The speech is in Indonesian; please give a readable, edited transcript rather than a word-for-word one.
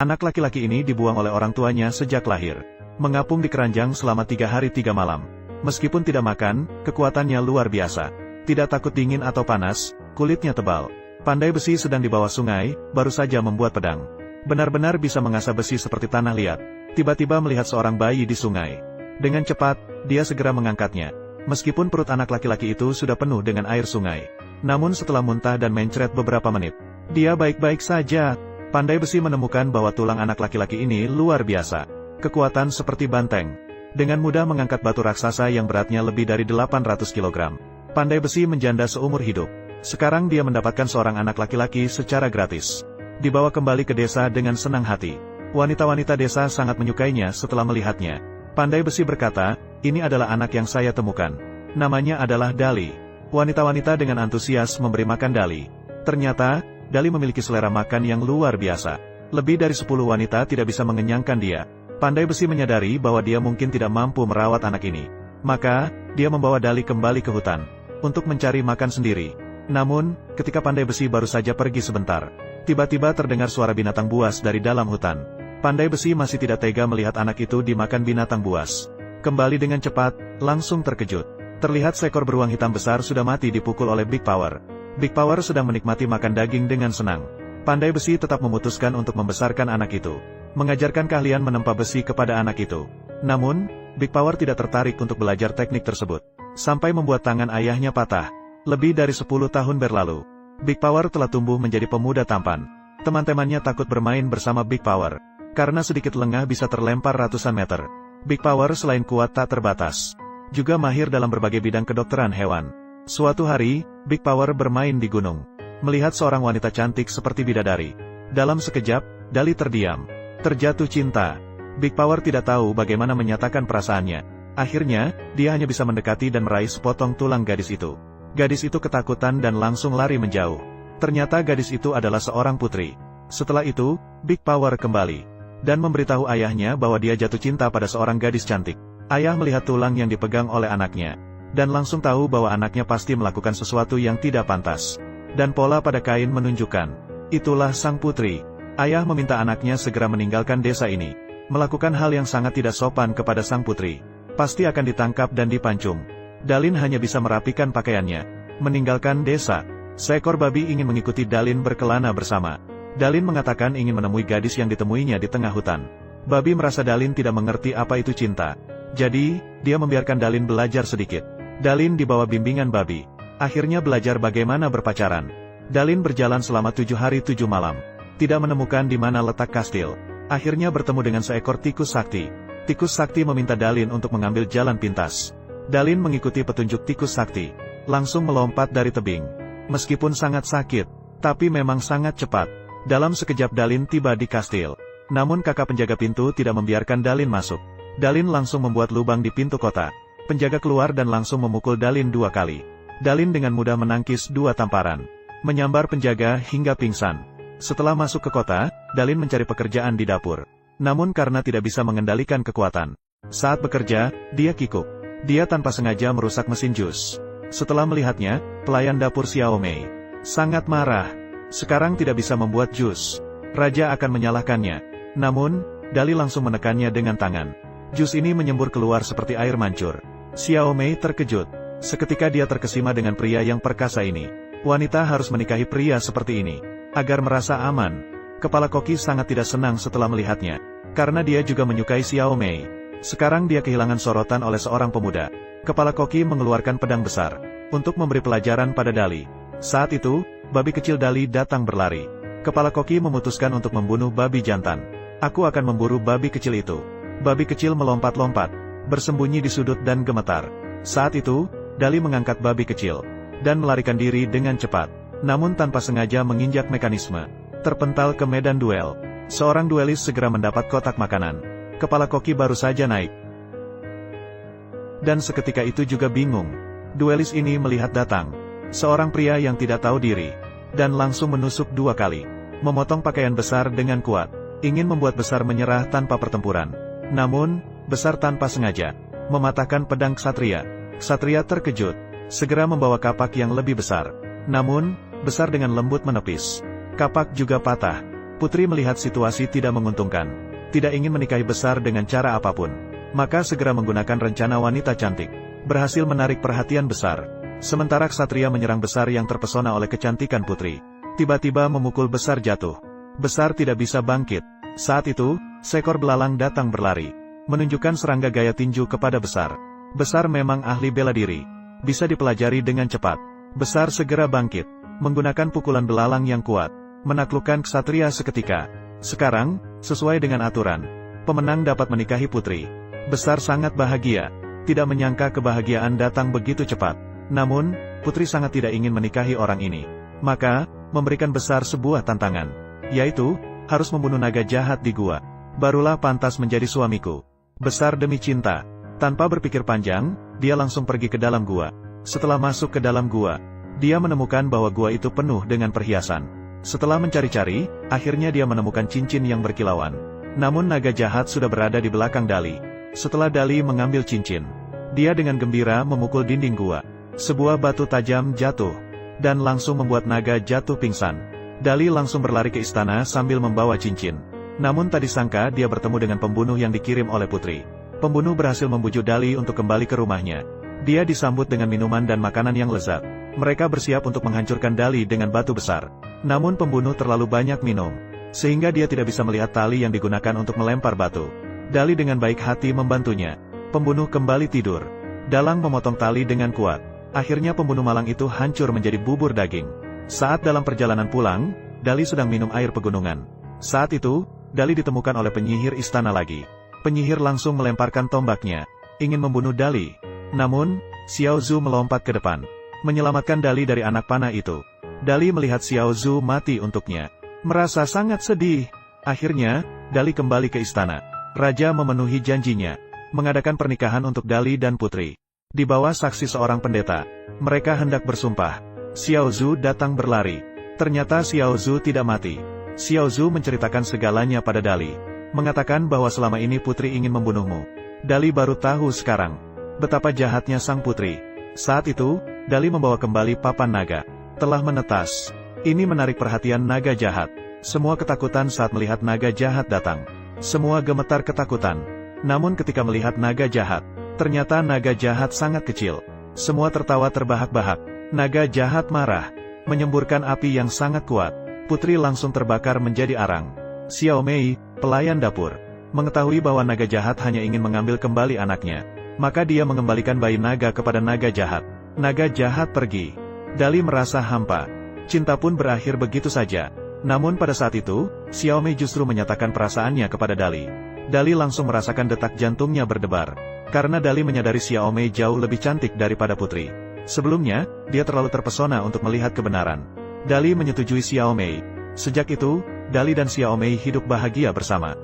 Anak laki-laki ini dibuang oleh orang tuanya sejak lahir. Mengapung di keranjang selama 3 hari 3 malam. Meskipun tidak makan, kekuatannya luar biasa. Tidak takut dingin atau panas, kulitnya tebal. Pandai besi sedang di bawah sungai, baru saja membuat pedang. Benar-benar bisa mengasah besi seperti tanah liat. Tiba-tiba melihat seorang bayi di sungai. Dengan cepat, dia segera mengangkatnya. Meskipun perut anak laki-laki itu sudah penuh dengan air sungai. Namun setelah muntah dan mencret beberapa menit, dia baik-baik saja. Pandai besi menemukan bahwa tulang anak laki-laki ini luar biasa. Kekuatan seperti banteng. Dengan mudah mengangkat batu raksasa yang beratnya lebih dari 800 kg. Pandai besi menjanda seumur hidup. Sekarang dia mendapatkan seorang anak laki-laki secara gratis. Dibawa kembali ke desa dengan senang hati. Wanita-wanita desa sangat menyukainya setelah melihatnya. Pandai besi berkata, "Ini adalah anak yang saya temukan. Namanya adalah Dali." Wanita-wanita dengan antusias memberi makan Dali. Ternyata, Dali memiliki selera makan yang luar biasa. Lebih dari 10 wanita tidak bisa mengenyangkan dia. Pandai besi menyadari bahwa dia mungkin tidak mampu merawat anak ini. Maka, dia membawa Dali kembali ke hutan. Untuk mencari makan sendiri. Namun, ketika pandai besi baru saja pergi sebentar. Tiba-tiba terdengar suara binatang buas dari dalam hutan. Pandai besi masih tidak tega melihat anak itu dimakan binatang buas. Kembali dengan cepat, langsung terkejut. Terlihat seekor beruang hitam besar sudah mati dipukul oleh Big Power. Big Power sedang menikmati makan daging dengan senang. Pandai besi tetap memutuskan untuk membesarkan anak itu. Mengajarkan keahlian menempa besi kepada anak itu. Namun, Big Power tidak tertarik untuk belajar teknik tersebut. Sampai membuat tangan ayahnya patah. Lebih dari 10 tahun berlalu. Big Power telah tumbuh menjadi pemuda tampan. Teman-temannya takut bermain bersama Big Power. Karena sedikit lengah bisa terlempar ratusan meter. Big Power selain kuat tak terbatas. Juga mahir dalam berbagai bidang kedokteran hewan. Suatu hari, Big Power bermain di gunung. Melihat seorang wanita cantik seperti bidadari. Dalam sekejap, Dali terdiam. Terjatuh cinta. Big Power tidak tahu bagaimana menyatakan perasaannya. Akhirnya, dia hanya bisa mendekati dan meraih sepotong tulang gadis itu. Gadis itu ketakutan dan langsung lari menjauh. Ternyata gadis itu adalah seorang putri. Setelah itu, Big Power kembali. Dan memberitahu ayahnya bahwa dia jatuh cinta pada seorang gadis cantik. Ayah melihat tulang yang dipegang oleh anaknya. Dan langsung tahu bahwa anaknya pasti melakukan sesuatu yang tidak pantas. Dan pola pada kain menunjukkan. Itulah sang putri. Ayah meminta anaknya segera meninggalkan desa ini. Melakukan hal yang sangat tidak sopan kepada sang putri. Pasti akan ditangkap dan dipancung. Dalin hanya bisa merapikan pakaiannya. Meninggalkan desa. Seekor babi ingin mengikuti Dalin berkelana bersama. Dalin mengatakan ingin menemui gadis yang ditemuinya di tengah hutan. Babi merasa Dalin tidak mengerti apa itu cinta. Jadi, dia membiarkan Dalin belajar sedikit. Dalin dibawa bimbingan babi. Akhirnya belajar bagaimana berpacaran. Dalin berjalan selama 7 hari 7 malam. Tidak menemukan di mana letak kastil. Akhirnya bertemu dengan seekor tikus sakti. Tikus sakti meminta Dalin untuk mengambil jalan pintas. Dalin mengikuti petunjuk tikus sakti. Langsung melompat dari tebing. Meskipun sangat sakit, tapi memang sangat cepat. Dalam sekejap Dalin tiba di kastil. Namun kakak penjaga pintu tidak membiarkan Dalin masuk. Dalin langsung membuat lubang di pintu kota. Penjaga keluar dan langsung memukul Dalin 2 kali. Dalin dengan mudah menangkis 2 tamparan. Menyambar penjaga hingga pingsan. Setelah masuk ke kota, Dalin mencari pekerjaan di dapur. Namun karena tidak bisa mengendalikan kekuatan. Saat bekerja, dia kikuk. Dia tanpa sengaja merusak mesin jus. Setelah melihatnya, pelayan dapur Xiao Mei sangat marah. Sekarang tidak bisa membuat jus. Raja akan menyalahkannya. Namun, Dali langsung menekannya dengan tangan. Jus ini menyembur keluar seperti air mancur. Xiao Mei terkejut. Seketika dia terkesima dengan pria yang perkasa ini. Wanita harus menikahi pria seperti ini. Agar merasa aman. Kepala koki sangat tidak senang setelah melihatnya. Karena dia juga menyukai Xiao Mei. Sekarang dia kehilangan sorotan oleh seorang pemuda. Kepala koki mengeluarkan pedang besar. Untuk memberi pelajaran pada Dali. Saat itu, babi kecil Dali datang berlari. Kepala koki memutuskan untuk membunuh babi jantan. Aku akan memburu babi kecil itu. Babi kecil melompat-lompat. Bersembunyi di sudut dan gemetar. Saat itu, Dali mengangkat babi kecil. Dan melarikan diri dengan cepat. Namun tanpa sengaja menginjak mekanisme. Terpental ke medan duel. Seorang duelis segera mendapat kotak makanan. Kepala koki baru saja naik. Dan seketika itu juga bingung. Duelis ini melihat datang. Seorang pria yang tidak tahu diri. Dan langsung menusuk 2 kali. Memotong pakaian besar dengan kuat. Ingin membuat besar menyerah tanpa pertempuran. Namun, besar tanpa sengaja. Mematahkan pedang ksatria. Ksatria terkejut. Segera membawa kapak yang lebih besar. Namun, besar dengan lembut menepis. Kapak juga patah. Putri melihat situasi tidak menguntungkan. Tidak ingin menikahi Besar dengan cara apapun. Maka segera menggunakan rencana wanita cantik. Berhasil menarik perhatian Besar. Sementara ksatria menyerang Besar yang terpesona oleh kecantikan Putri. Tiba-tiba memukul Besar jatuh. Besar tidak bisa bangkit. Saat itu, seekor belalang datang berlari. Menunjukkan serangga gaya tinju kepada Besar. Besar memang ahli bela diri. Bisa dipelajari dengan cepat. Besar segera bangkit. Menggunakan pukulan belalang yang kuat, menaklukkan ksatria seketika. Sekarang, sesuai dengan aturan, pemenang dapat menikahi Putri. Besar sangat bahagia, tidak menyangka kebahagiaan datang begitu cepat. Namun, Putri sangat tidak ingin menikahi orang ini. Maka, memberikan Besar sebuah tantangan, yaitu, harus membunuh naga jahat di gua. Barulah pantas menjadi suamiku. Besar demi cinta. Tanpa berpikir panjang, dia langsung pergi ke dalam gua. Setelah masuk ke dalam gua, dia menemukan bahwa gua itu penuh dengan perhiasan. Setelah mencari-cari, akhirnya dia menemukan cincin yang berkilauan. Namun naga jahat sudah berada di belakang Dali. Setelah Dali mengambil cincin, dia dengan gembira memukul dinding gua. Sebuah batu tajam jatuh, dan langsung membuat naga jatuh pingsan. Dali langsung berlari ke istana sambil membawa cincin. Namun tak disangka dia bertemu dengan pembunuh yang dikirim oleh Putri. Pembunuh berhasil membujuk Dali untuk kembali ke rumahnya. Dia disambut dengan minuman dan makanan yang lezat. Mereka bersiap untuk menghancurkan Dali dengan batu besar. Namun pembunuh terlalu banyak minum, sehingga dia tidak bisa melihat tali yang digunakan untuk melempar batu. Dali dengan baik hati membantunya. Pembunuh kembali tidur. Dalang memotong tali dengan kuat. Akhirnya pembunuh malang itu hancur menjadi bubur daging. Saat dalam perjalanan pulang, Dali sedang minum air pegunungan. Saat itu, Dali ditemukan oleh penyihir istana lagi. Penyihir langsung melemparkan tombaknya, ingin membunuh Dali. Namun, Xiao Zhu melompat ke depan, menyelamatkan Dali dari anak panah itu. Dali melihat Xiao Zhu mati untuknya, merasa sangat sedih. Akhirnya, Dali kembali ke istana. Raja memenuhi janjinya, mengadakan pernikahan untuk Dali dan Putri. Di bawah saksi seorang pendeta, mereka hendak bersumpah. Xiao Zhu datang berlari. Ternyata Xiao Zhu tidak mati. Xiao Zhu menceritakan segalanya pada Dali, mengatakan bahwa selama ini Putri ingin membunuhmu. Dali baru tahu sekarang betapa jahatnya sang putri. Saat itu, Dali membawa kembali papan naga. Telah menetas. Ini menarik perhatian naga jahat. Semua ketakutan saat melihat naga jahat datang. Semua gemetar ketakutan. Namun ketika melihat naga jahat, ternyata naga jahat sangat kecil. Semua tertawa terbahak-bahak. Naga jahat marah, menyemburkan api yang sangat kuat. Putri langsung terbakar menjadi arang. Xiao Mei, pelayan dapur, mengetahui bahwa naga jahat hanya ingin mengambil kembali anaknya. Maka dia mengembalikan bayi naga kepada naga jahat. Naga jahat pergi. Dali merasa hampa. Cinta pun berakhir begitu saja. Namun pada saat itu, Xiao Mei justru menyatakan perasaannya kepada Dali. Dali langsung merasakan detak jantungnya berdebar. Karena Dali menyadari Xiao Mei jauh lebih cantik daripada Putri. Sebelumnya, dia terlalu terpesona untuk melihat kebenaran. Dali menyetujui Xiao Mei. Sejak itu, Dali dan Xiao Mei hidup bahagia bersama.